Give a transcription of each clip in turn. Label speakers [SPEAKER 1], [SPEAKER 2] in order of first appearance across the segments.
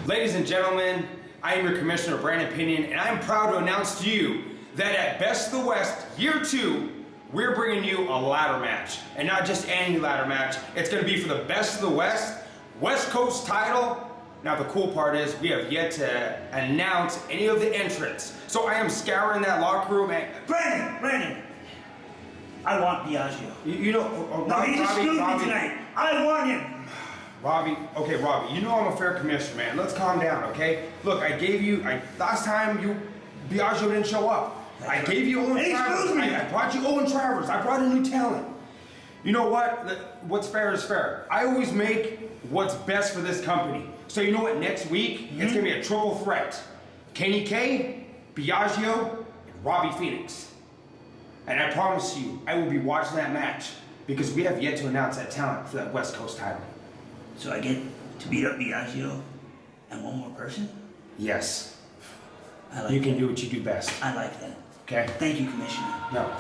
[SPEAKER 1] Ladies and gentlemen, I am your Commissioner, Brandon Pinon, and I'm proud to announce to you that at Best of the West Year 2, we're bringing you a ladder match. And not just any ladder match, it's going to be for the Best of the West Coast title. Now the cool part is we have yet to announce any of the entrants. So I am scouring that locker room and...
[SPEAKER 2] Brandon! I want Biagio.
[SPEAKER 1] You know...
[SPEAKER 2] no, he just screwed me tonight. I want him.
[SPEAKER 1] Robbie, you know I'm a fair commissioner, man. Let's calm down, okay? Look, I gave you... last time Biagio didn't show up. I gave you Owen Travers. I brought you Owen Travers. I brought a new talent. You know what? What's fair is fair. I always make what's best for this company. So you know what? Next week, it's going to be a triple threat. Kenny K, Biagio, and Robby Phoenix. And I promise you, I will be watching that match because we have yet to announce that talent for that West Coast title.
[SPEAKER 2] So I get to beat up Biagio and one more person?
[SPEAKER 1] Yes.
[SPEAKER 2] I like
[SPEAKER 1] you
[SPEAKER 2] that.
[SPEAKER 1] can do what you do best.
[SPEAKER 2] I like that.
[SPEAKER 1] Okay?
[SPEAKER 2] Thank you, Commissioner.
[SPEAKER 1] No.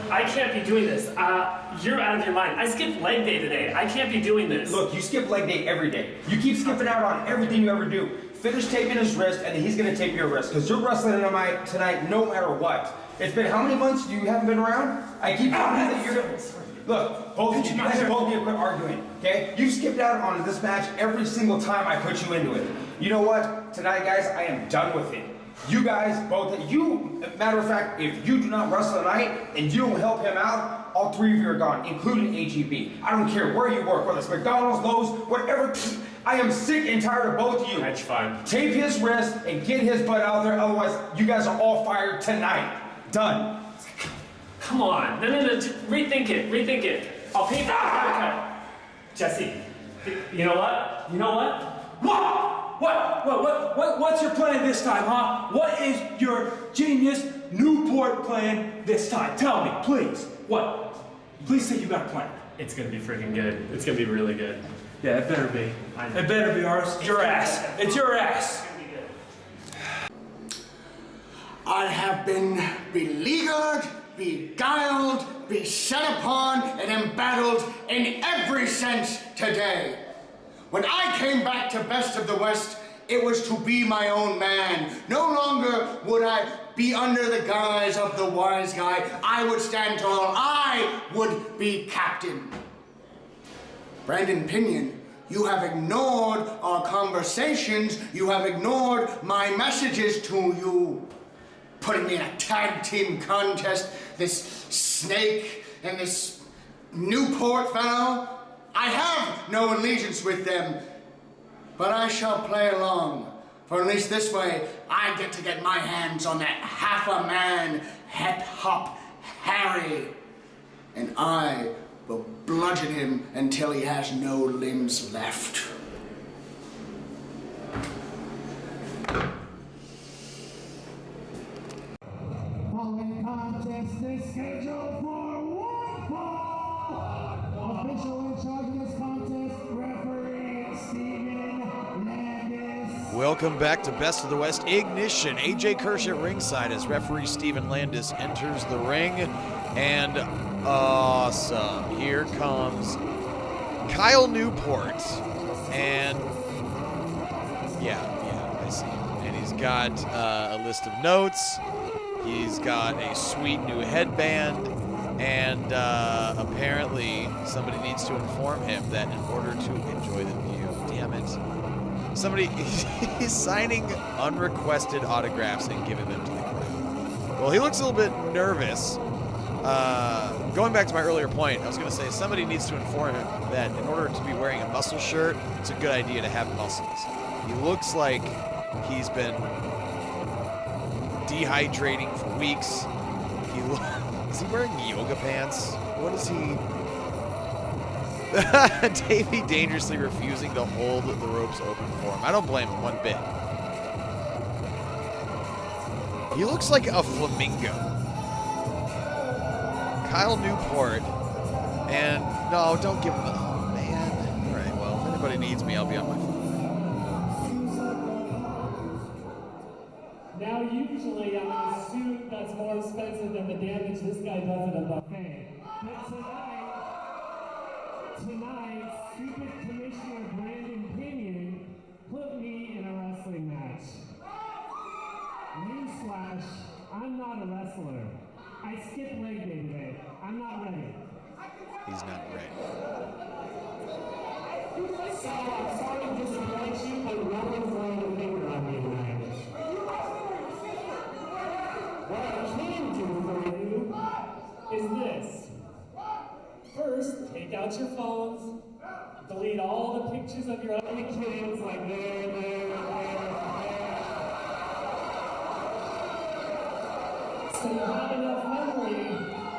[SPEAKER 3] I can't be doing this. You're out of your mind. I skipped leg day today. I can't be doing this.
[SPEAKER 1] Look, you skip leg day every day. You keep skipping out on everything you ever do. Finish taping his wrist, and then he's going to tape your wrist, because you're wrestling tonight no matter what. It's been how many months you haven't been around? I keep telling you that you're going to... Look, both of you guys both need to quit arguing, okay? You've skipped out on this match every single time I put you into it. You know what? Tonight, guys, I am done with it. You guys, matter of fact, if you do not wrestle tonight and you don't help him out, all three of you are gone, including HEB. I don't care where you work, whether it's McDonald's, Lowe's, whatever. I am sick and tired of both of you.
[SPEAKER 3] That's fine.
[SPEAKER 1] Tape his wrist and get his butt out there, otherwise you guys are all fired tonight. Done.
[SPEAKER 3] Come on. No. Rethink it. I'll pay for the haircut. Jesse, you know what?
[SPEAKER 4] What's your plan this time, huh? What is your genius Newport plan this time? Tell me, please. What? Please say you got a plan.
[SPEAKER 3] It's gonna be freaking good. It's gonna be really good.
[SPEAKER 4] Yeah, it better be.
[SPEAKER 3] I know.
[SPEAKER 4] It better be ours. It's your ass. It's your ass.
[SPEAKER 5] I have been beleaguered, beguiled, beset upon, and embattled in every sense today. When I came back to Best of the West, it was to be my own man. No longer would I be under the guise of the wise guy. I would stand tall. I would be captain. Brandon Pinon, you have ignored our conversations. You have ignored my messages to you. Putting me in a tag team contest, this Snake and this Newport fellow. I have no allegiance with them, but I shall play along, for at least this way, I get to get my hands on that half-a-man, hip-hop Harry, and I will bludgeon him until he has no limbs left.
[SPEAKER 6] Following contest is scheduled for one fall. Official in charge of this contest, referee Steven Landis.
[SPEAKER 7] Welcome back to Best of the West Ignition. AJ Kirsch at ringside as referee Steven Landis enters the ring. And awesome. Here comes Kyle Newport. And yeah, I see him. And he's got a list of notes. He's got a sweet new headband, and apparently somebody needs to inform him that in order to enjoy the view, damn it, somebody is signing unrequested autographs and giving them to the crowd. Well, he looks a little bit nervous. Going back to my earlier point, I was going to say somebody needs to inform him that in order to be wearing a muscle shirt, it's a good idea to have muscles. He looks like he's been dehydrating for weeks. Is he wearing yoga pants? What is he? Davey dangerously refusing to hold the ropes open for him. I don't blame him one bit. He looks like a flamingo. Kyle Newport. And no, don't give him the. Oh, man. All right, well, if anybody needs me, I'll be on my phone.
[SPEAKER 8] Now, usually I'm in a suit that's more expensive than the damage this guy does at a buffet. But tonight, stupid Commissioner Brandon Pinon put me in a wrestling match. Newsflash, I'm not a wrestler. I skipped leg day today. I'm not ready.
[SPEAKER 7] He's not ready.
[SPEAKER 8] So I'm sorry to disappoint you, but Robin's laying a finger on me tonight. What I can do for you is this. First, take out your phones, delete all the pictures of your ugly kids like there. So you have enough memory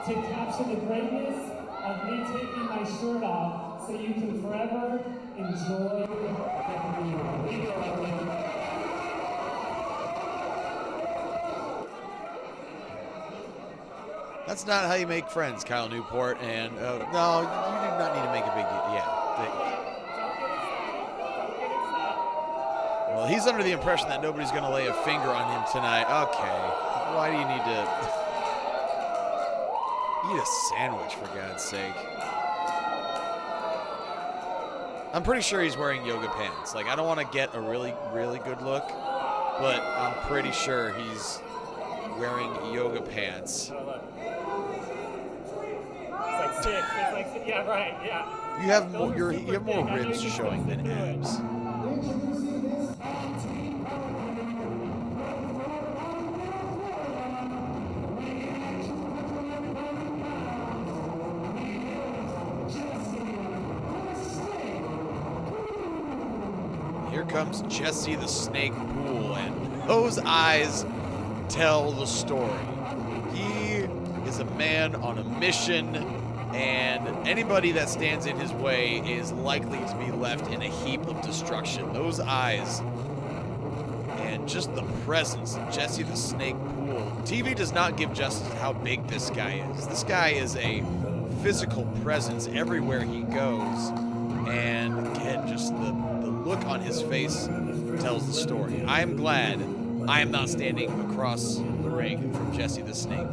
[SPEAKER 8] to capture the greatness of me taking my shirt off so you can forever enjoy the video.
[SPEAKER 7] That's not how you make friends, Kyle Newport. And no, you do not need to make a big deal. Yeah. Well, he's under the impression that nobody's going to lay a finger on him tonight. Okay. Why do you need to eat a sandwich, for God's sake? I'm pretty sure he's wearing yoga pants. Like, I don't want to get a really, really good look, but I'm pretty sure he's wearing yoga pants.
[SPEAKER 8] Yeah, right, yeah.
[SPEAKER 7] You have more, you have more ribs showing than abs. Here comes Jesse the Snake Poole, and those eyes tell the story. He is a man on a mission, and anybody that stands in his way is likely to be left in a heap of destruction. Those eyes and just the presence of Jesse the Snake Poole. TV does not give justice to how big this guy is. This guy is a physical presence everywhere he goes, and again, just the look on his face tells the story. I am glad I am not standing across the ring from Jesse the Snake.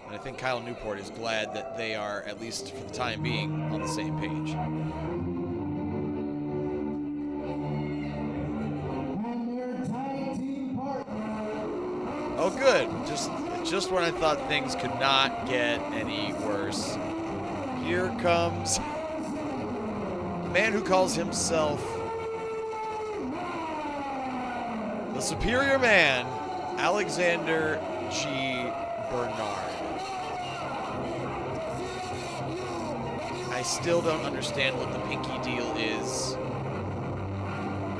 [SPEAKER 7] And I think Kyle Newport is glad that they are, at least for the time being, on the same page. Oh, good. Just when I thought things could not get any worse. Here comes the man who calls himself the Superior Man, Alexander G. Bernard. I still don't understand what the pinky deal is.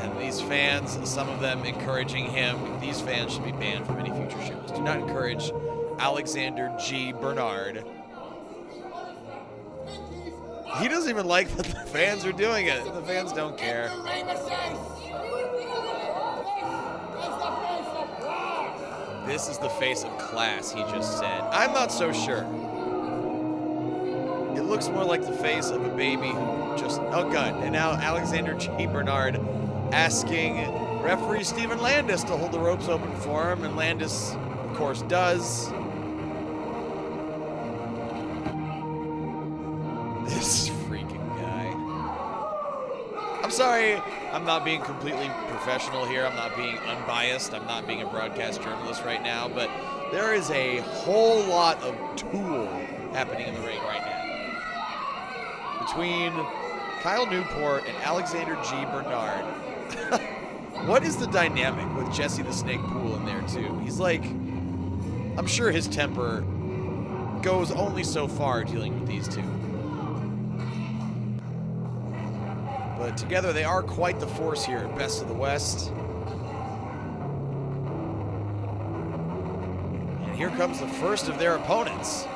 [SPEAKER 7] And these fans, some of them encouraging him, these fans should be banned from any future shows. Do not encourage Alexander G. Bernard. He doesn't even like that the fans are doing it. The fans don't care. This is the face of class, he just said. I'm not so sure. It looks more like the face of a baby who just, oh good. And now Alexander G. Bernard asking referee Steven Landis to hold the ropes open for him, and Landis, of course, does. This freaking guy. I'm sorry, I'm not being completely professional here. I'm not being unbiased. I'm not being a broadcast journalist right now, but there is a whole lot of tool happening in the ring right now. Between Kyle Newport and Alexander G. Bernard. What is the dynamic with Jesse the Snake Poole in there, too? He's like, I'm sure his temper goes only so far dealing with these two. But together they are quite the force here at Best of the West. And here comes the first of their opponents.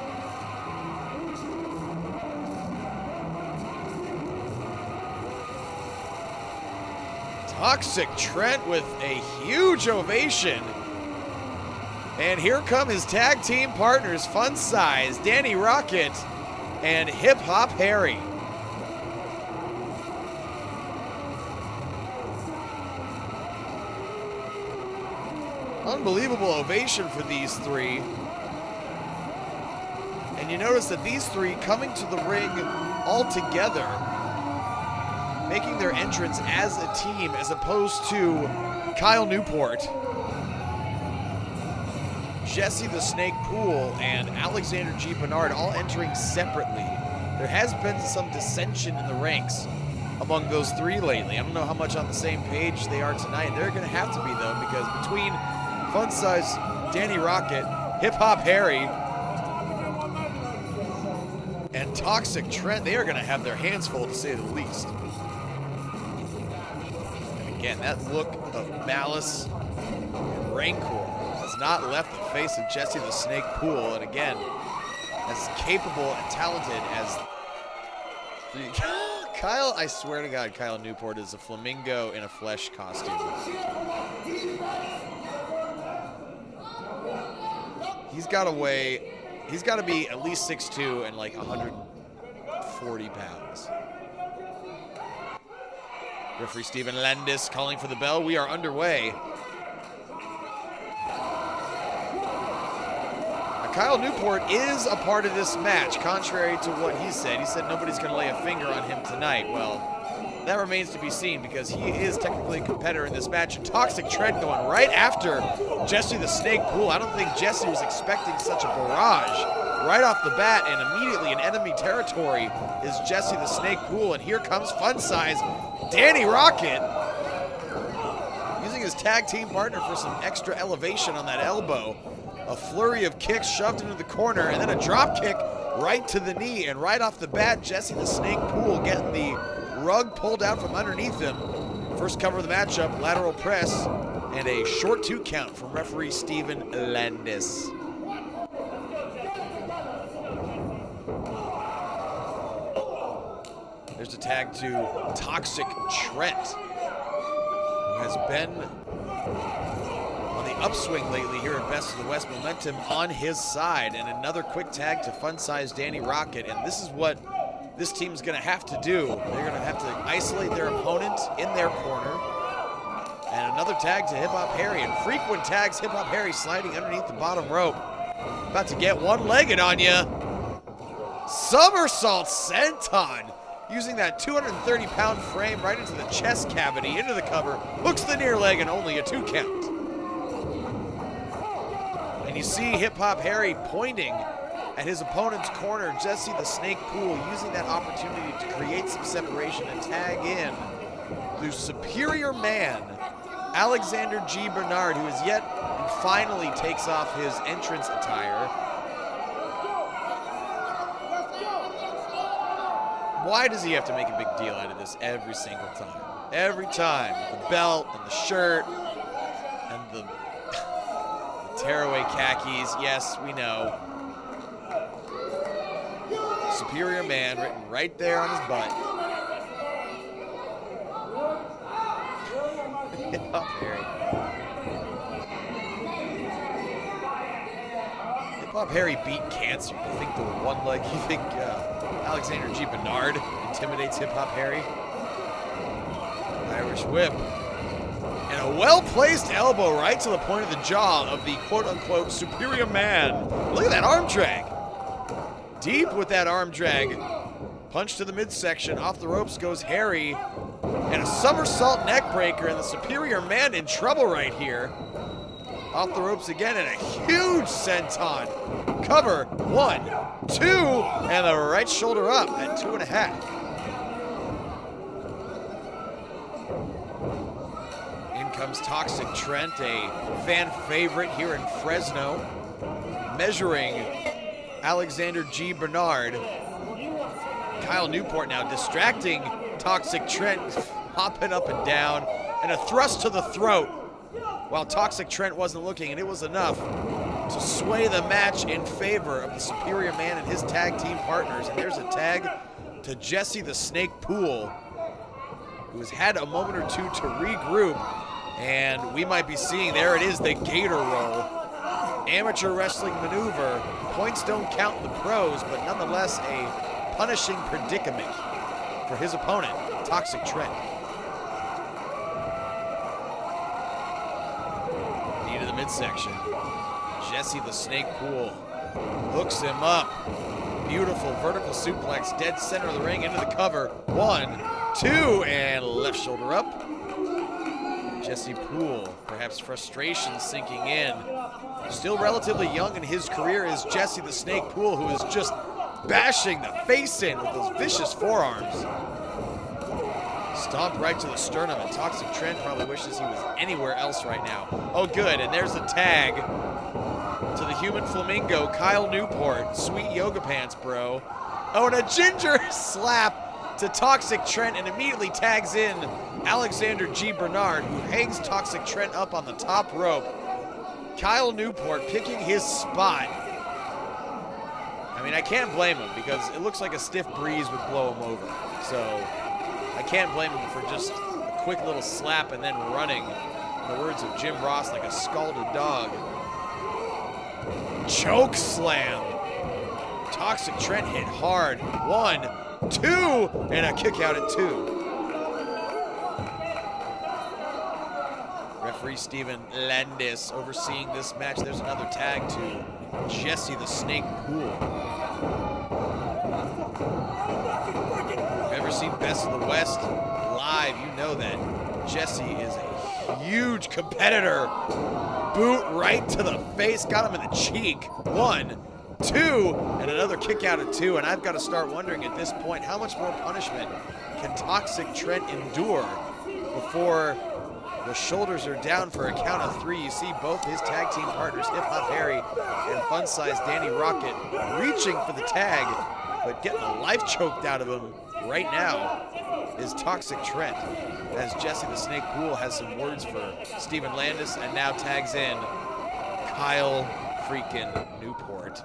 [SPEAKER 7] Toxic Trent with a huge ovation. And here come his tag team partners, Funsize, Danny Rocket, and Hip Hop Harry. Unbelievable ovation for these three. And you notice that these three coming to the ring all together, making their entrance as a team as opposed to Kyle Newport, Jesse the Snake Poole, and Alexander G. Bernard all entering separately. There has been some dissension in the ranks among those three lately. I don't know how much on the same page they are tonight. They're going to have to be, though, because between Funsize, Danny Rocket, Hip Hop Harry, and Toxic Trent, they are going to have their hands full, to say the least. And again, that look of malice and rancor has not left the face of Jesse the Snake Poole. And again, as capable and talented as Kyle, I swear to God, Kyle Newport is a flamingo in a flesh costume. He's got to weigh, he's got to be at least 6'2" and like 140 pounds. Referee Steven Landis calling for the bell. We are underway. Now, Kyle Newport is a part of this match, contrary to what he said. He said nobody's going to lay a finger on him tonight. Well, that remains to be seen because he is technically a competitor in this match. And Toxic Trent going right after Jesse the Snake Poole. I don't think Jesse was expecting such a barrage right off the bat, and immediately in enemy territory is Jesse the Snake Poole. And here comes Funsize, Danny Rocket, using his tag team partner for some extra elevation on that elbow. A flurry of kicks shoved into the corner, and then a drop kick right to the knee. And right off the bat, Jesse the Snake Poole getting the rug pulled out from underneath him. First cover of the matchup, lateral press, and a short 2 count from referee Steven Landis. There's a tag to Toxic Trent, who has been on the upswing lately here at Best of the West. Momentum on his side, and another quick tag to Funsize Danny Rocket. And this is what this team's going to have to do. They're going to have to isolate their opponent in their corner. And another tag to Hip Hop Harry, and frequent tags. Hip Hop Harry sliding underneath the bottom rope. About to get one-legged on you. Somersault senton, using that 230-pound frame right into the chest cavity, into the cover, hooks the near leg, and only a 2 count. And you see Hip Hop Harry pointing at his opponent's corner, Jesse the Snake Poole, using that opportunity to create some separation and tag in the superior man, Alexander G. Bernard, who is yet and finally takes off his entrance attire. Why does he have to make a big deal out of this every single time? Every time, the belt and the shirt and the tearaway khakis. Yes, we know. Superior man written right there on his butt. Hip Hop Harry. Hip Hop Harry beat cancer. You think the one leg, you think Alexander G. Bernard intimidates Hip Hop Harry? Irish whip. And a well-placed elbow right to the point of the jaw of the quote-unquote superior man. Look at that arm drag. Deep with that arm drag. Punch to the midsection. Off the ropes goes Harry. And a somersault neck breaker, and the superior man in trouble right here. Off the ropes again, and a huge senton. Cover, 1, 2, and the right shoulder up at 2.5. In comes Toxic Trent, a fan favorite here in Fresno, measuring Alexander G. Bernard. Kyle Newport now distracting Toxic Trent, hopping up and down, and a thrust to the throat while Toxic Trent wasn't looking, and it was enough to sway the match in favor of the superior man and his tag team partners. And there's a tag to Jesse the Snake Poole. who has had a moment or two to regroup, and we might be seeing, there it is, the gator roll. Amateur wrestling maneuver. Points don't count in the pros, but nonetheless a punishing predicament for his opponent, Toxic Trent. Knee to the midsection. Jesse the Snake Poole hooks him up. Beautiful vertical suplex, dead center of the ring, into the cover. 1, 2, and left shoulder up. Jesse Poole, perhaps frustration sinking in. Still relatively young in his career is Jesse the Snake Poole, who is just bashing the face in with those vicious forearms. Stomped right to the sternum, and Toxic Trent probably wishes he was anywhere else right now. Oh good, and there's a tag to the human flamingo, Kyle Newport. Sweet yoga pants, bro. Oh, and a ginger slap to Toxic Trent, and immediately tags in Alexander G. Bernard, who hangs Toxic Trent up on the top rope. Kyle Newport picking his spot. I mean, I can't blame him because it looks like a stiff breeze would blow him over. So I can't blame him for just a quick little slap and then running, in the words of Jim Ross, like a scalded dog. Choke slam. Toxic Trent hit hard. 1, 2, and a kick out at 2. Referee Steven Landis overseeing this match. There's another tag to Jesse the Snake Poole. If you've ever seen Best of the West live, you know that Jesse is a huge competitor. Boot right to the face, got him in the cheek. 1, 2, and another kick out at 2. And I've got to start wondering at this point, how much more punishment can Toxic Trent endure before the shoulders are down for a count of 3. You see both his tag team partners, Hip Hop Harry and Funsize Danny Rocket, reaching for the tag, but getting the life choked out of him right now is Toxic Trent, as Jesse the Snake Poole has some words for Steven Landis and now tags in Kyle freaking Newport.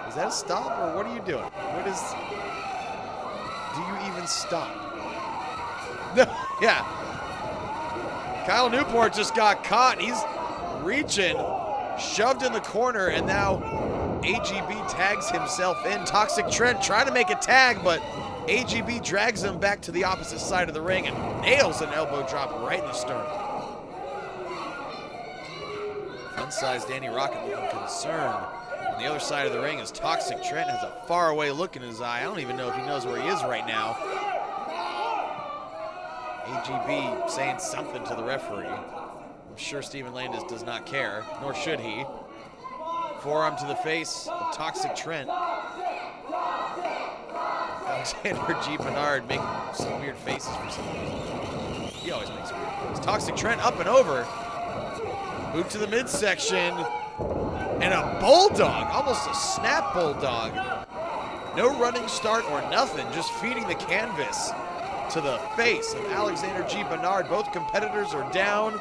[SPEAKER 7] Is that a stop, or what are you doing? What is... Do you even stop? No, yeah. Kyle Newport just got caught. He's reaching, shoved in the corner, and now AGB tags himself in. Toxic Trent trying to make a tag, but AGB drags him back to the opposite side of the ring and nails an elbow drop right in the sternum. Fun-sized Danny Rocket looking concerned. On the other side of the ring is Toxic Trent, has a faraway look in his eye. I don't even know if he knows where he is right now. AGB saying something to the referee. I'm sure Steven Landis does not care, nor should he. Forearm to the face of Toxic Trent. Alexander G. Bernard making some weird faces for some reason. He always makes weird faces. Toxic Trent up and over. Boot to the midsection. And a bulldog, almost a snap bulldog. No running start or nothing, just feeding the canvas to the face of Alexander G. Bernard. Both competitors are down.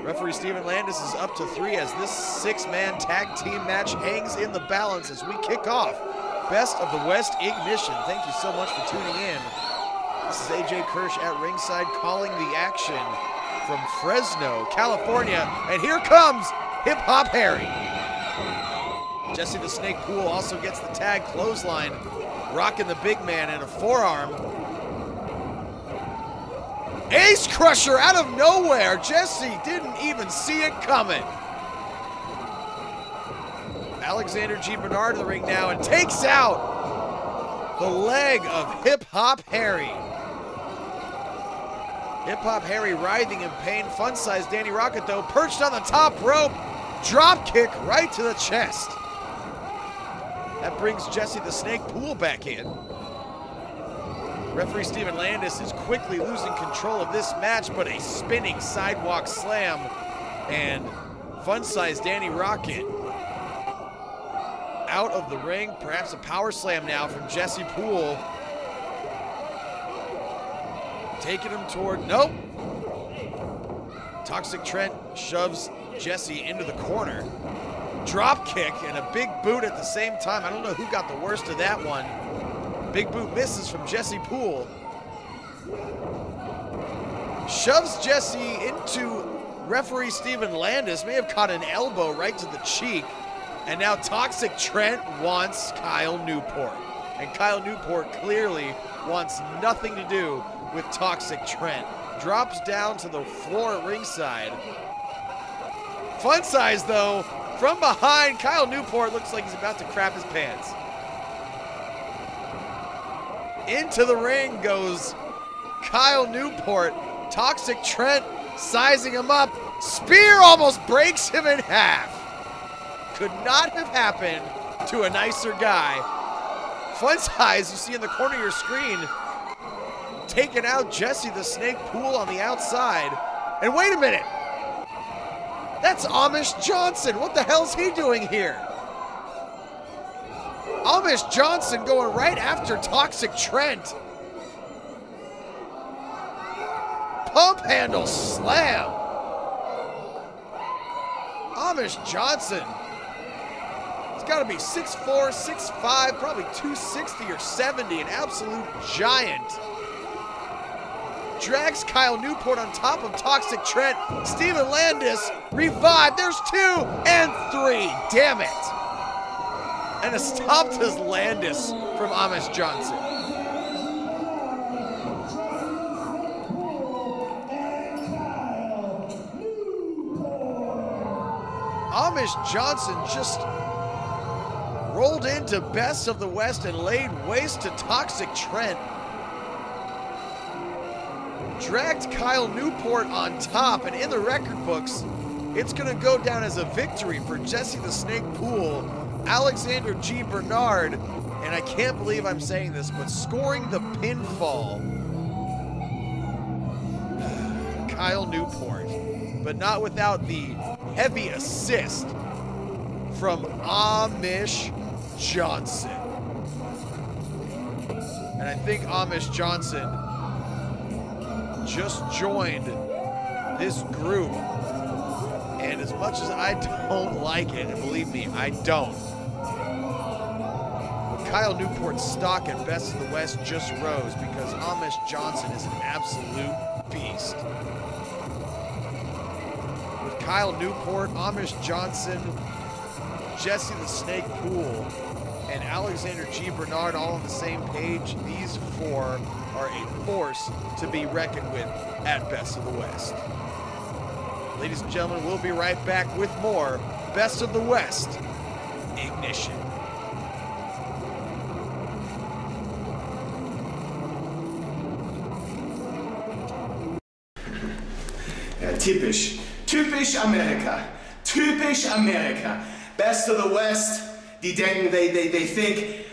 [SPEAKER 7] Referee Steven Landis is up to 3 as this 6-man tag team match hangs in the balance as we kick off Best of the West Ignition. Thank you so much for tuning in. This is AJ Kirsch at ringside calling the action from Fresno, California. And here comes Hip Hop Harry. Jesse the Snake Poole also gets the tag clothesline, rocking the big man in a forearm. Ace Crusher out of nowhere. Jesse didn't even see it coming. Alexander G. Bernard in the ring now and takes out the leg of Hip Hop Harry. Hip Hop Harry writhing in pain. Fun-sized Danny Rocket, though, perched on the top rope. Drop kick right to the chest. That brings Jesse the Snake Poole back in. Referee Steven Landis is quickly losing control of this match, but a spinning sidewalk slam, and Fun-sized Danny Rocket out of the ring. Perhaps a power slam now from Jesse Poole. Taking him toward, nope. Toxic Trent shoves Jesse into the corner. Drop kick and a big boot at the same time. I don't know who got the worst of that one. Big boot misses from Jesse Poole. shoves Jesse into referee Steven Landis, may have caught an elbow right to the cheek. And now Toxic Trent wants Kyle Newport. And Kyle Newport clearly wants nothing to do with Toxic Trent. Drops down to the floor at ringside. Funsize, though, from behind, Kyle Newport looks like he's about to crap his pants. Into the ring goes Kyle Newport. Toxic Trent sizing him up. Spear almost breaks him in half. Could not have happened to a nicer guy. Funsize, you see in the corner of your screen, taking out Jesse the Snake Poole on the outside. And wait a minute. That's Amish Johnson. What the hell's he doing here? Amish Johnson going right after Toxic Trent. Pump handle slam. Amish Johnson. He's got to be 6'4", 6'5", probably 260 or 70, an absolute giant. Drags Kyle Newport on top of Toxic Trent. Steven Landis revived. There's 2 and 3. Damn it. And a stop to Landis from Amish Johnson. Amish Johnson just rolled into Best of the West and laid waste to Toxic Trent. Dragged Kyle Newport on top, and in the record books, it's going to go down as a victory for Jesse the Snake Poole, Alexander G. Bernard, and I can't believe I'm saying this, but scoring the pinfall, Kyle Newport, but not without the heavy assist from Amish Johnson. And I think Amish Johnson just joined this group, and as much as I don't like it, and believe me, I don't, but Kyle Newport's stock at Best of the West just rose because Amish Johnson is an absolute beast. With Kyle Newport, Amish Johnson, Jesse the Snake Poole, and Alexander G. Bernard all on the same page, these 4 are a force to be reckoned with at Best of the West. Ladies and gentlemen, we'll be right back with more Best of the West Ignition.
[SPEAKER 9] Ja, typisch America. Typisch America. Best of the West. Die denken, they think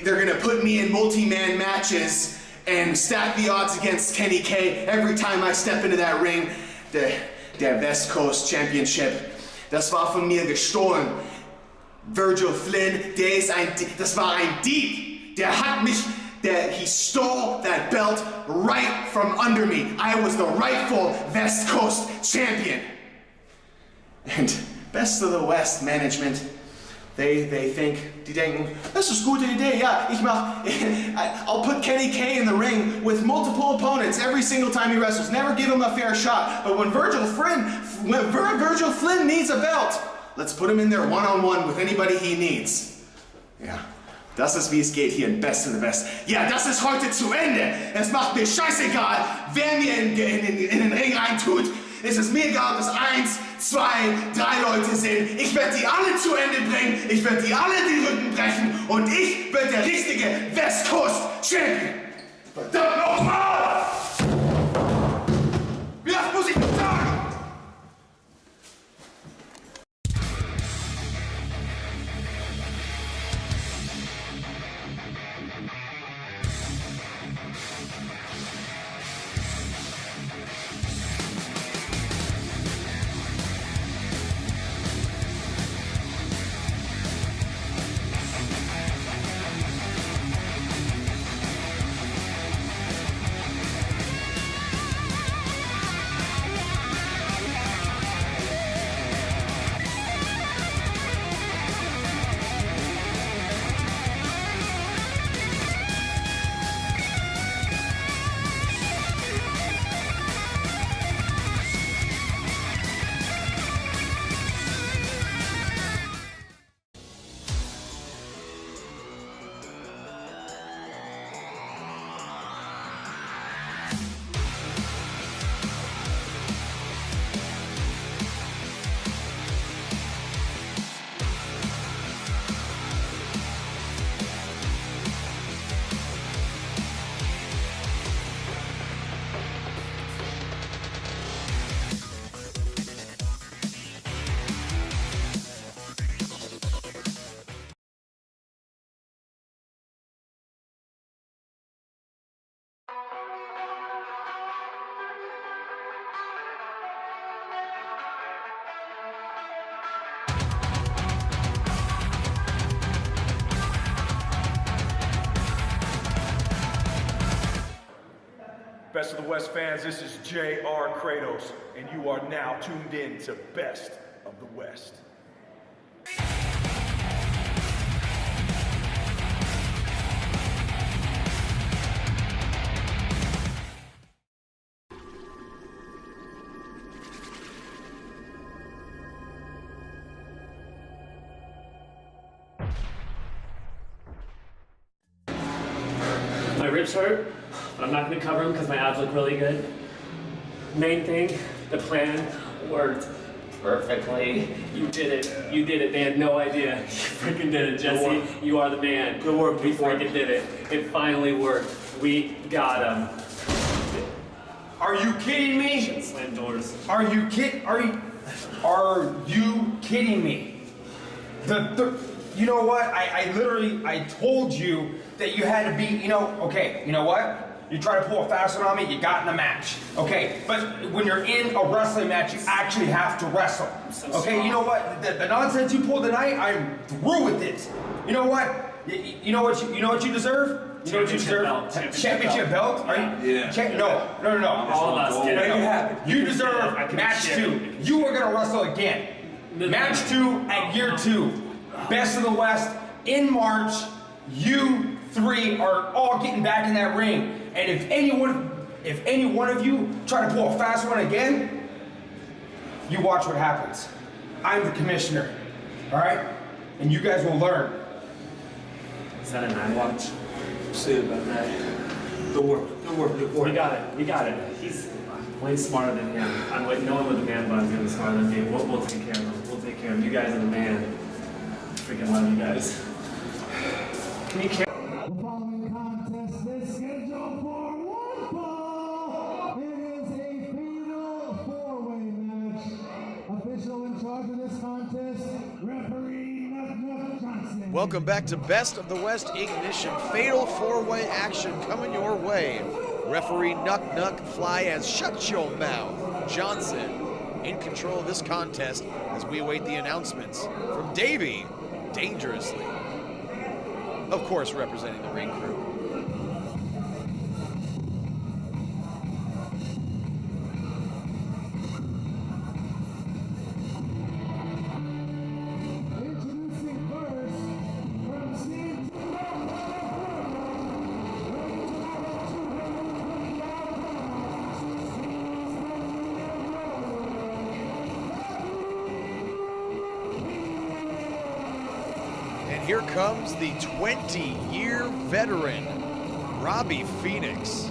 [SPEAKER 9] they're gonna put me in multi-man matches and stack the odds against Kenny K every time I step into that ring. Der West Coast Championship, das war von mir gestohlen. Virgil Flynn, das war ein Dieb. He stole that belt right from under me. I was the rightful West Coast champion. And Best of the West management, they think, die denken, das ist eine gute Idee, ja, I'll put Kenny K in the ring with multiple opponents every single time he wrestles, never give him a fair shot, but when Virgil Flynn needs a belt, let's put him in there one-on-one with anybody he needs. Ja, das ist wie es geht hier in Best of the West. Ja, das ist heute zu Ende. Es macht mir scheißegal, wer mir in den Ring reintut. Es ist mir egal, ob es 1, 2, 3 Leute sind. Ich werde die alle zu Ende bringen. Ich werde die alle den Rücken brechen. Und ich werde der richtige West Coast Champion. Verdammt nochmal! Wie oft muss ich das sagen?
[SPEAKER 10] Best of the West fans, this is J.R. Kratos, and you are now tuned in to Best of the West.
[SPEAKER 3] My ribs hurt, but I'm not going to cover them because my abs look really good. Main thing, the plan worked perfectly. You did it. You did it. They had no idea. You freaking did it, Jesse. You are the man.
[SPEAKER 4] Good work.
[SPEAKER 3] We freaking did it. It finally worked. We got him.
[SPEAKER 1] Are you kidding me?
[SPEAKER 3] Shit, slam doors.
[SPEAKER 1] Are you kidding me? You know what? I told you that you had to be, okay, you know what? You try to pull a fast one on me, you got in a match. Okay, but when you're in a wrestling match, you actually have to wrestle. Okay, you know what? The nonsense you pulled tonight, I'm through with it. You know what? You know what you deserve? You know what you deserve? Championship belt? Are you?
[SPEAKER 4] Yeah.
[SPEAKER 1] No.
[SPEAKER 3] All of us get it.
[SPEAKER 4] You have it.
[SPEAKER 1] You deserve match 2. You are gonna wrestle again. Match 2 at year 2. Best of the West in March. You 3 are all getting back in that ring. And if any one of you try to pull a fast one again, you watch what happens. I'm the commissioner, all right? And you guys will learn.
[SPEAKER 3] Is that a 9 watch?
[SPEAKER 4] See about that. Good work.
[SPEAKER 3] We got it. He's way smarter than him. No one with a man bun is gonna be smarter than me. We'll take care of him. We'll take care of him. You guys are the man. Freaking love you guys. Can you carry?
[SPEAKER 6] The following contest is scheduled for one fall. It is a fatal 4-way match. Official in charge of this contest, referee Nuck Johnson.
[SPEAKER 7] Welcome back to Best of the West Ignition. Fatal 4-way action coming your way. Referee Nuck Fly as Shut Your Mouth Johnson in control of this contest as we await the announcements from Davey Dangerously. Of course, representing the ring crew.
[SPEAKER 6] Introducing first, from Steve.
[SPEAKER 7] And here comes the 20-year veteran, Robby Phoenix.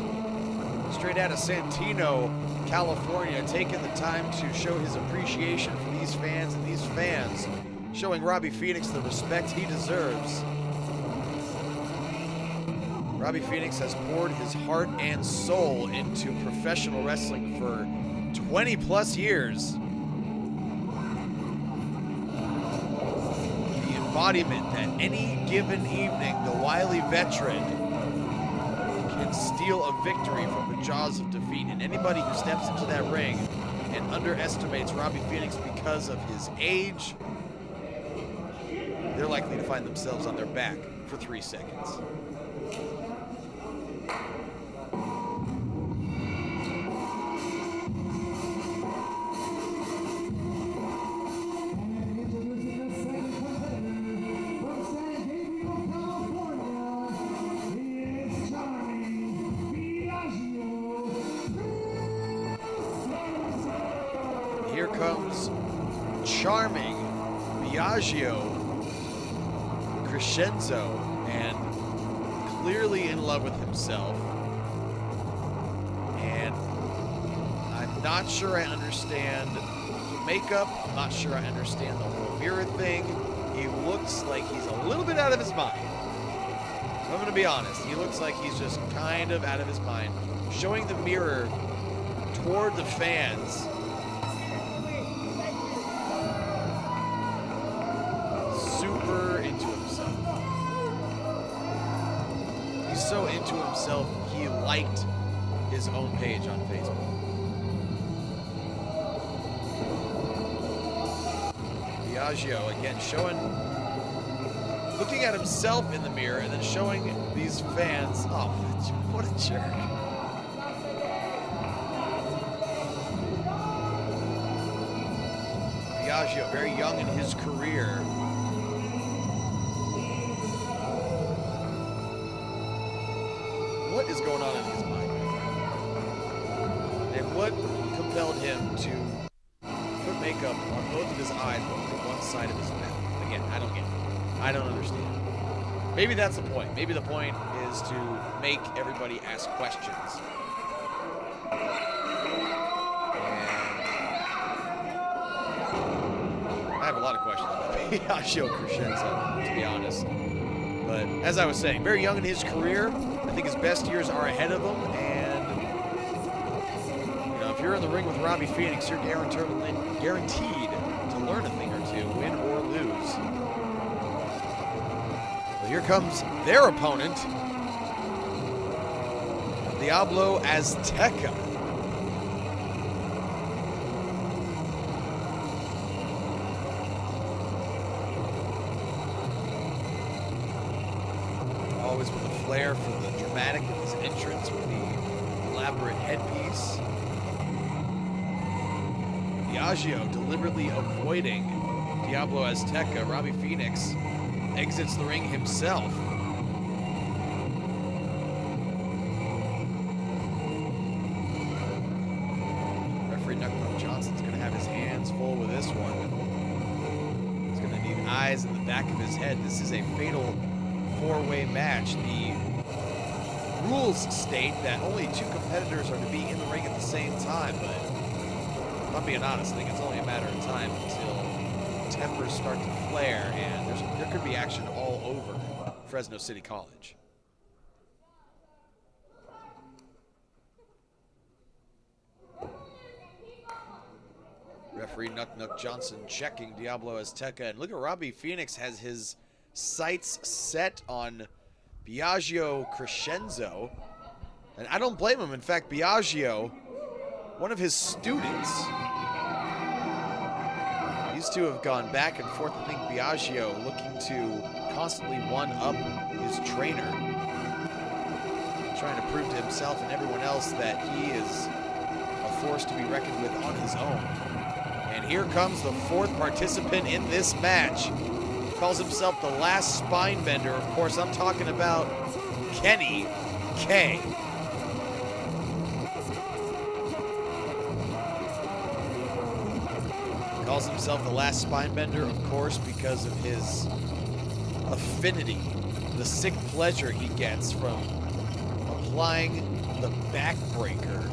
[SPEAKER 7] Straight out of Santino, California, taking the time to show his appreciation for these fans and these fans, showing Robby Phoenix the respect he deserves. Robby Phoenix has poured his heart and soul into professional wrestling for 20 plus years. Embodiment that any given evening the wily veteran can steal a victory from the jaws of defeat, and anybody who steps into that ring and underestimates Robby Phoenix because of his age, they're likely to find themselves on their back for 3 seconds. Here comes charming Biagio Crescenzo, and clearly in love with himself. And I'm not sure I understand the makeup. I'm not sure I understand the whole mirror thing. He looks like he's a little bit out of his mind. I'm going to be honest. He looks like he's just kind of out of his mind. Showing the mirror toward the fans. Super into himself. He's so into himself, he liked his own page on Facebook. Biagio again looking at himself in the mirror and then showing these fans. Oh, what a jerk. Biagio, very young in his career. What is going on in his mind right now? And what compelled him to put makeup on both of his eyes but only one side of his mouth? Again, I don't get it. I don't understand. Maybe that's the point. Maybe the point is to make everybody ask questions. I have a lot of questions about Biagio Crescenzo, to be honest. But as I was saying, very young in his career. I think his best years are ahead of him. And, you know, if you're in the ring with Robby Phoenix, you're guaranteed to learn a thing or two, win or lose. Well, here comes their opponent, Diablo Azteca. Always with a flair for the dramatic of his entrance with the elaborate headpiece. Biagio deliberately avoiding Diablo Azteca. Robby Phoenix exits the ring himself. Referee Knuckle Johnson's going to have his hands full with this one. He's going to need eyes in the back of his head. This is a fatal four-way match. The rules state that only two competitors are to be in the ring at the same time, but if I'm being honest, I think it's only a matter of time until tempers start to flare and there could be action all over Fresno City College. Referee Knuck Johnson checking Diablo Azteca, and look at Robby Phoenix has his sights set on Biagio Crescenzo, and I don't blame him. In fact, Biagio, one of his students, these two have gone back and forth. I think Biagio looking to constantly one-up his trainer, trying to prove to himself and everyone else that he is a force to be reckoned with on his own. And here comes the fourth participant in this match. Calls himself the last spine bender. Of course, I'm talking about Kenny K. Calls himself the last spine bender, of course, because of his affinity, the sick pleasure he gets from applying the backbreaker.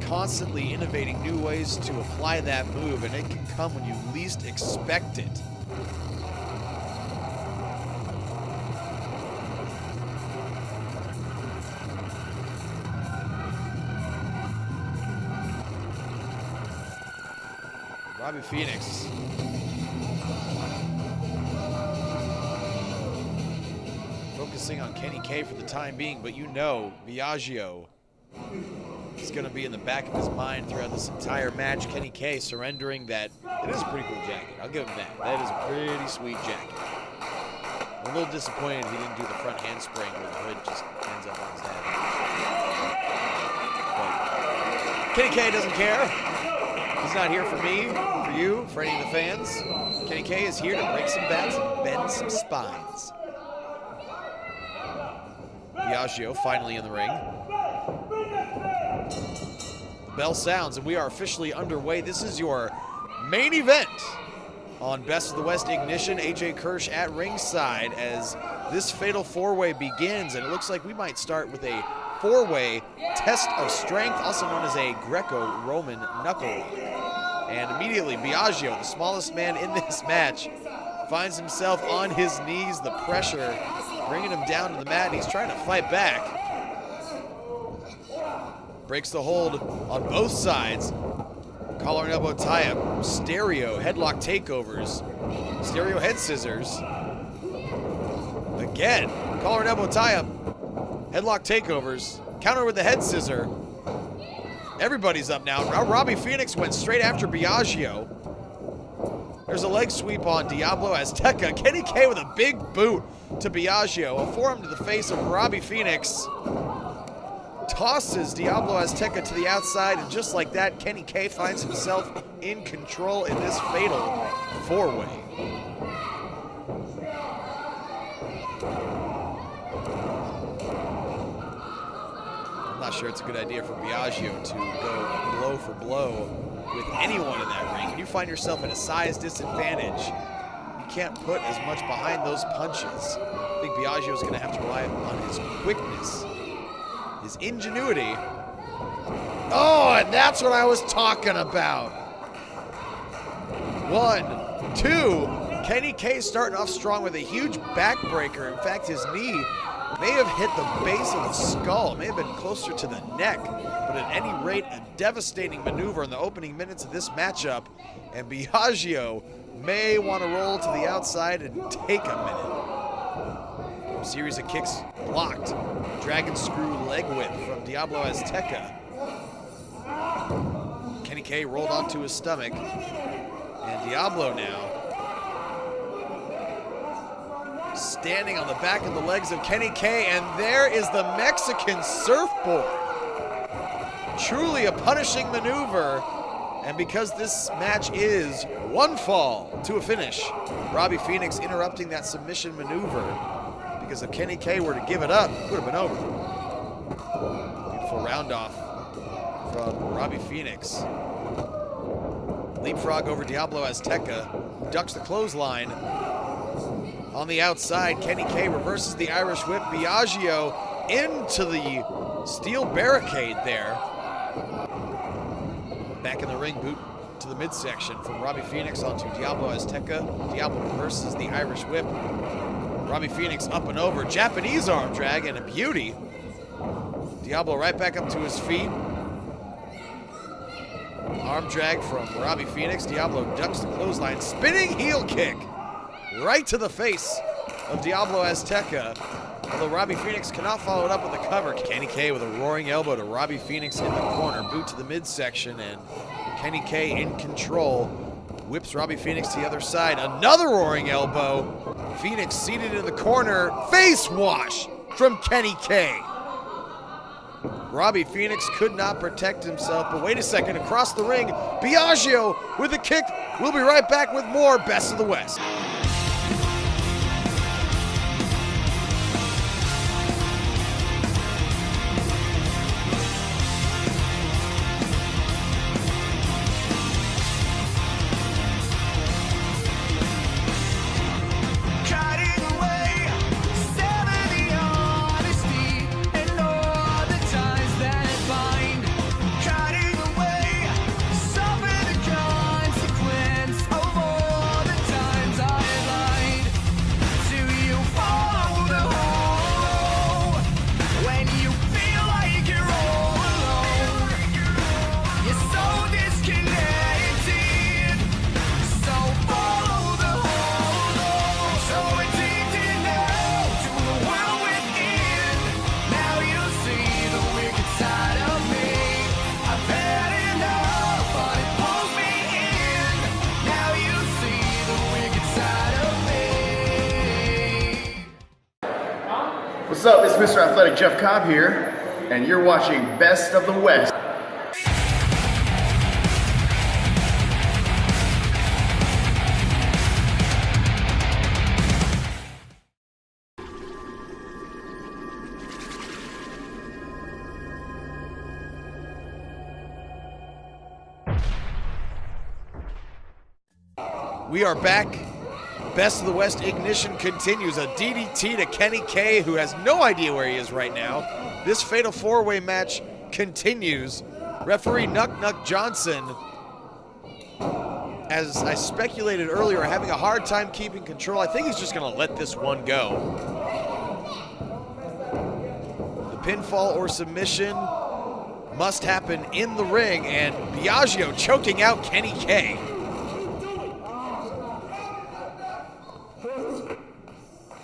[SPEAKER 7] Constantly innovating new ways to apply that move, and it can come when you least expect it. Robby Phoenix. Focusing on Kenny K for the time being, but you know Biagio is going to be in the back of his mind throughout this entire match. Kenny K surrendering that. It is a pretty cool jacket. I'll give him that. That is a pretty sweet jacket. I'm a little disappointed he didn't do the front handspring where the hood just ends up on his head. But Kenny K doesn't care. He's not here for me, for you, for any of the fans. Kenny K is here to break some backs and bend some spines. Biagio finally in the ring. The bell sounds and we are officially underway. This is your main event on Best of the West Ignition. AJ Kirsch at ringside as this fatal four-way begins, and it looks like we might start with a four-way test of strength, also known as a Greco-Roman knuckle lock. And immediately Biagio, the smallest man in this match, finds himself on his knees, the pressure bringing him down to the mat, and he's trying to fight back. Breaks the hold on both sides. Collar and elbow tie-up, stereo headlock takeovers, stereo head scissors. Again, collar and elbow tie-up, headlock takeovers, counter with the head scissor. Everybody's up now. Robby Phoenix went straight after Biagio. There's a leg sweep on Diablo Azteca. Kenny K with a big boot to Biagio. A forearm to the face of Robby Phoenix. tosses Diablo Azteca to the outside, and just like that, Kenny K finds himself in control in this fatal four-way. I'm not sure it's a good idea for Biagio to go blow for blow with anyone in that ring. When you find yourself at a size disadvantage, you can't put as much behind those punches. I think Biagio is going to have to rely on his quickness, his ingenuity. Oh, and that's what I was talking about. 1, 2. Kenny K starting off strong with a huge backbreaker. In fact, his knee may have hit the base of the skull, may have been closer to the neck, but at any rate, a devastating maneuver in the opening minutes of this matchup, and Biagio may want to roll to the outside and take a minute. Series of kicks blocked. Dragon screw leg whip from Diablo Azteca. Kenny K rolled onto his stomach, and Diablo now standing on the back of the legs of Kenny K, and there is the Mexican surfboard. Truly a punishing maneuver, and because this match is one fall to a finish, Robby Phoenix interrupting that submission maneuver, because if Kenny K were to give it up, it would have been over. Beautiful round off from Robby Phoenix. Leapfrog over Diablo Azteca, who ducks the clothesline. On the outside, Kenny K reverses the Irish whip. Biagio into the steel barricade there. Back in the ring, boot to the midsection from Robby Phoenix onto Diablo Azteca. Diablo reverses the Irish whip. Robby Phoenix up and over. Japanese arm drag and a beauty. Diablo right back up to his feet. Arm drag from Robby Phoenix. Diablo ducks the clothesline. Spinning heel kick right to the face of Diablo Azteca. Although Robby Phoenix cannot follow it up with a cover. Kenny K with a roaring elbow to Robby Phoenix in the corner. Boot to the midsection, and Kenny K in control. Whips Robby Phoenix to the other side. Another roaring elbow. Phoenix seated in the corner. Face wash from Kenny K. Robby Phoenix could not protect himself, but wait a second, across the ring, Biagio with a kick. We'll be right back with more Best of the West.
[SPEAKER 11] What's up? It's Mr. Athletic Jeff Cobb here, and you're watching Best of the West.
[SPEAKER 7] We are back. Best of the West Ignition continues. A DDT to Kenny K, who has no idea where he is right now. This fatal four-way match continues. Referee Nuck Johnson, as I speculated earlier, having a hard time keeping control. I think he's just going to let this one go. The pinfall or submission must happen in the ring, and Biagio choking out Kenny K.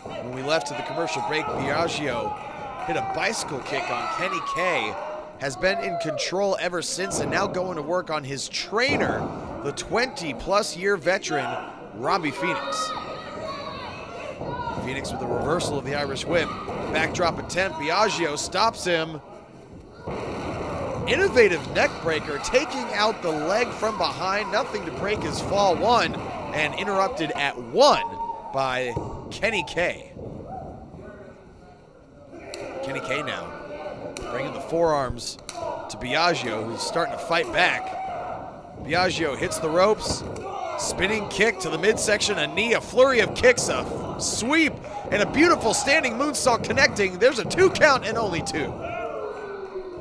[SPEAKER 7] When we left to the commercial break, Biagio hit a bicycle kick on Kenny K, has been in control ever since, and now going to work on his trainer, the 20-plus year veteran, Robby Phoenix. Phoenix with a reversal of the Irish whip. Backdrop attempt, Biagio stops him. innovative neck breaker, taking out the leg from behind. Nothing to break his fall. One, and interrupted at 1 by Kenny K. Kenny K now bringing the forearms to Biagio, who's starting to fight back. Biagio hits the ropes. Spinning kick to the midsection, a knee, a flurry of kicks, a sweep, and a beautiful standing moonsault connecting. There's a 2 count and only 2.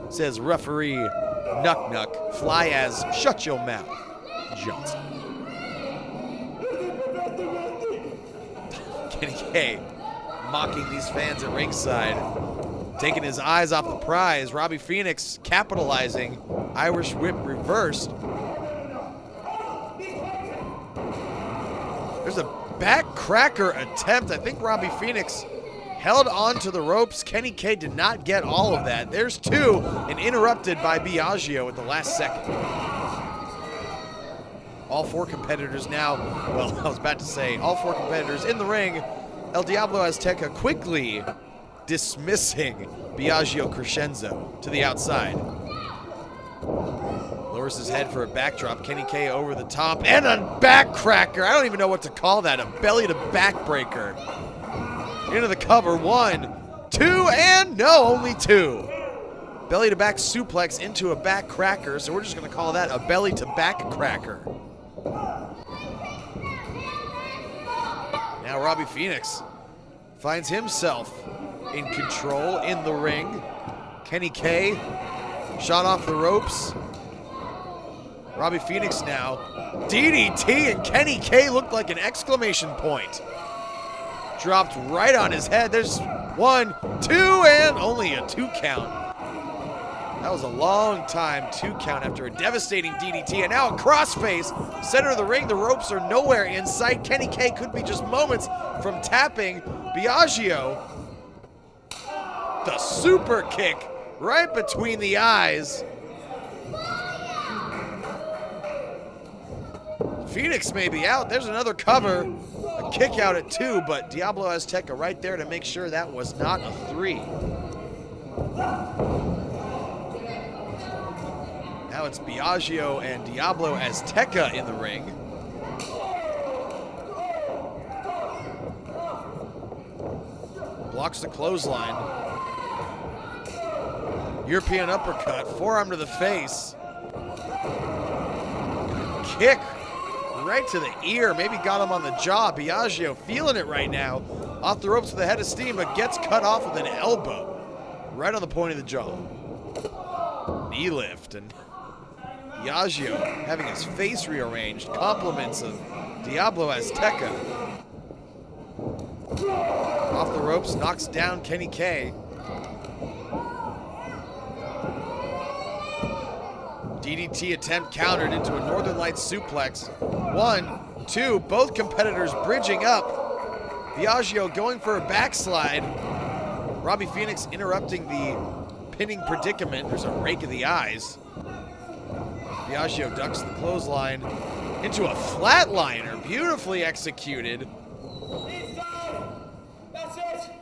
[SPEAKER 7] Says referee Nuck Nuck, fly as shut your mouth, Johnson. Kenny K mocking these fans at ringside, taking his eyes off the prize. Robby Phoenix capitalizing, Irish whip reversed. There's a back cracker attempt. I think Robby Phoenix held on to the ropes. Kenny K did not get all of that. There's 2 and interrupted by Biagio at the last second. All 4 competitors now, well, I was about to say, all 4 competitors in the ring. El Diablo Azteca quickly dismissing Biagio Crescenzo to the outside. Lowers his head for a backdrop. Kenny K over the top and a back cracker. I don't even know what to call that. A belly to back breaker. Into the cover. 1, 2, and no, only 2. Belly to back suplex into a back cracker. So we're just going to call that a belly to back cracker. Now Robby Phoenix finds himself in control in the ring. Kenny K shot off the ropes. Robby Phoenix now. DDT, and Kenny K looked like an exclamation point. Dropped right on his head. There's 1, 2, and only a 2 count. That was a long time 2 count after a devastating DDT, and now a crossface. Center of the ring, the ropes are nowhere in sight. Kenny K could be just moments from tapping Biagio. The super kick right between the eyes. Phoenix may be out. There's another cover. A kick out at 2, but Diablo Azteca right there to make sure that was not a 3. Now it's Biagio and Diablo Azteca in the ring. Blocks the clothesline. European uppercut, forearm to the face. Kick right to the ear, maybe got him on the jaw. Biagio feeling it right now. Off the ropes with a head of steam, but gets cut off with an elbow. Right on the point of the jaw. Knee lift, and Biagio having his face rearranged. Compliments of Diablo Azteca. Off the ropes, knocks down Kenny K. DDT attempt countered into a Northern Lights suplex. 1, 2, both competitors bridging up. Biagio going for a backslide. Robby Phoenix interrupting the pinning predicament. There's a rake of the eyes. Biagio ducks the clothesline into a flatliner. Beautifully executed.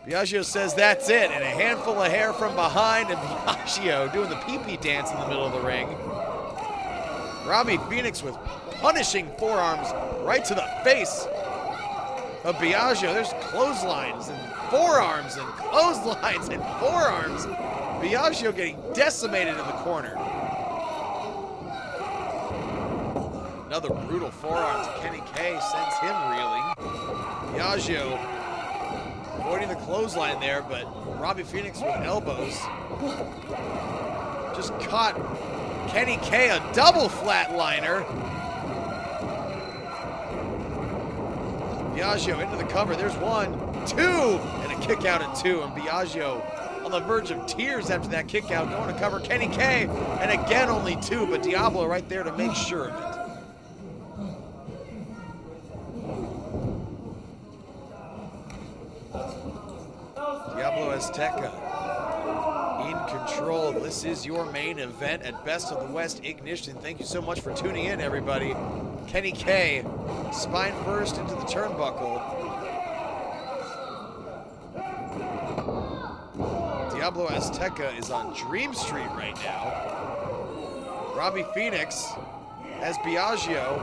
[SPEAKER 7] Biagio says that's it, and a handful of hair from behind, and Biagio doing the pee-pee dance in the middle of the ring. Robby Phoenix with punishing forearms right to the face of Biagio. There's clotheslines and forearms and clotheslines and forearms. Biagio getting decimated in the corner. Another brutal forearm to Kenny K sends him reeling. Biagio avoiding the clothesline there, but Robby Phoenix with elbows. Just caught Kenny K, a double flatliner. Biagio into the cover. There's 1, 2, and a kick out at 2. And Biagio on the verge of tears after that kick out, going to cover Kenny K. And again, only 2, but Diablo right there to make sure of it. Diablo Azteca in control. This is your main event at Best of the West Ignition. Thank you so much for tuning in, everybody. Kenny K, spine first into the turnbuckle. Diablo Azteca is on Dream Street right now. Robby Phoenix as Biagio.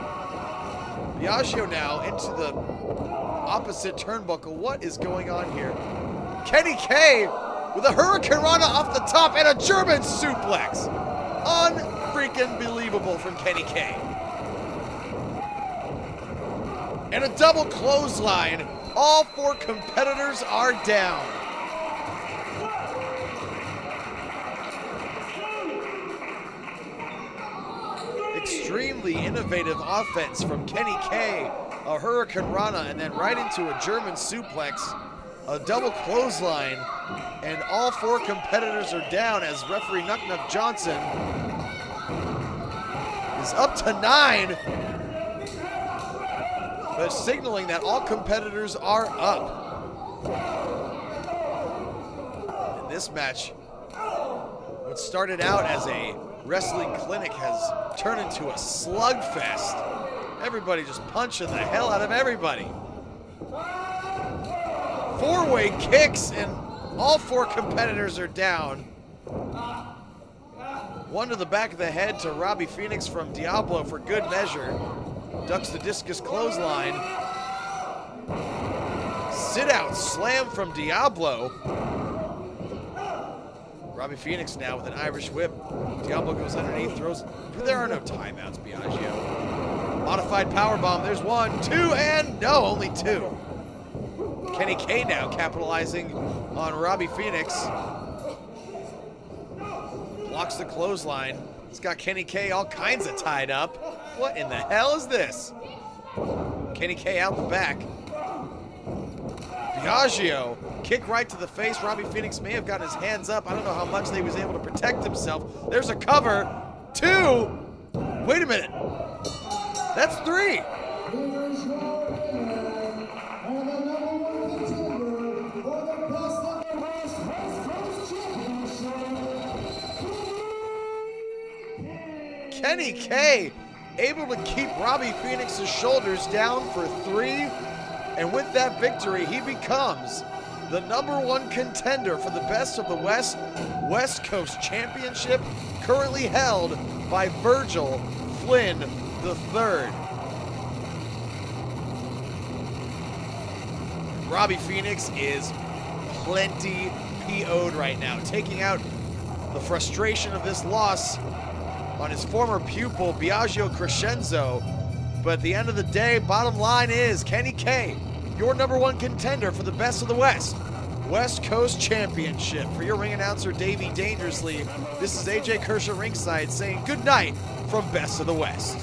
[SPEAKER 7] Biagio now into the opposite turnbuckle. What is going on here? Kenny K with a Hurricane Rana off the top and a German suplex. Unfreaking believable from Kenny K. And a double clothesline. All 4 competitors are down. Extremely innovative offense from Kenny K. A Hurricane Rana and then right into a German suplex, a double clothesline, and all 4 competitors are down as referee Nuck Nuck Johnson is up to 9, but signaling that all competitors are up. And this match, what started out as a wrestling clinic, has turned into a slugfest. Everybody just punching the hell out of everybody. 4-way kicks and all 4 competitors are down. One to the back of the head to Robby Phoenix from Diablo for good measure. Ducks the discus clothesline. Sit out slam from Diablo. Robby Phoenix now with an Irish whip. Diablo goes underneath, throws. There are no timeouts, Biagio. Modified powerbomb. There's 1, 2, and no, only 2. Kenny K now capitalizing on Robby Phoenix. Blocks the clothesline. He's got Kenny K all kinds of tied up. What in the hell is this? Kenny K out the back. Biagio, kick right to the face. Robby Phoenix may have gotten his hands up. I don't know how much he was able to protect himself. There's a cover. 2. Wait a minute. That's 3. Kenny K able to keep Robby Phoenix's shoulders down for 3. And with that victory, he becomes the #1 contender for the Best of the West West Coast Championship, currently held by Virgil Flynn III. Robby Phoenix is plenty PO'd right now, taking out the frustration of this loss on his former pupil, Biagio Crescenzo. But at the end of the day, bottom line is Kenny K, your #1 contender for the Best of the West West Coast Championship. For your ring announcer, Davey Dangerously, this is AJ Kershaw ringside saying good night from Best of the West.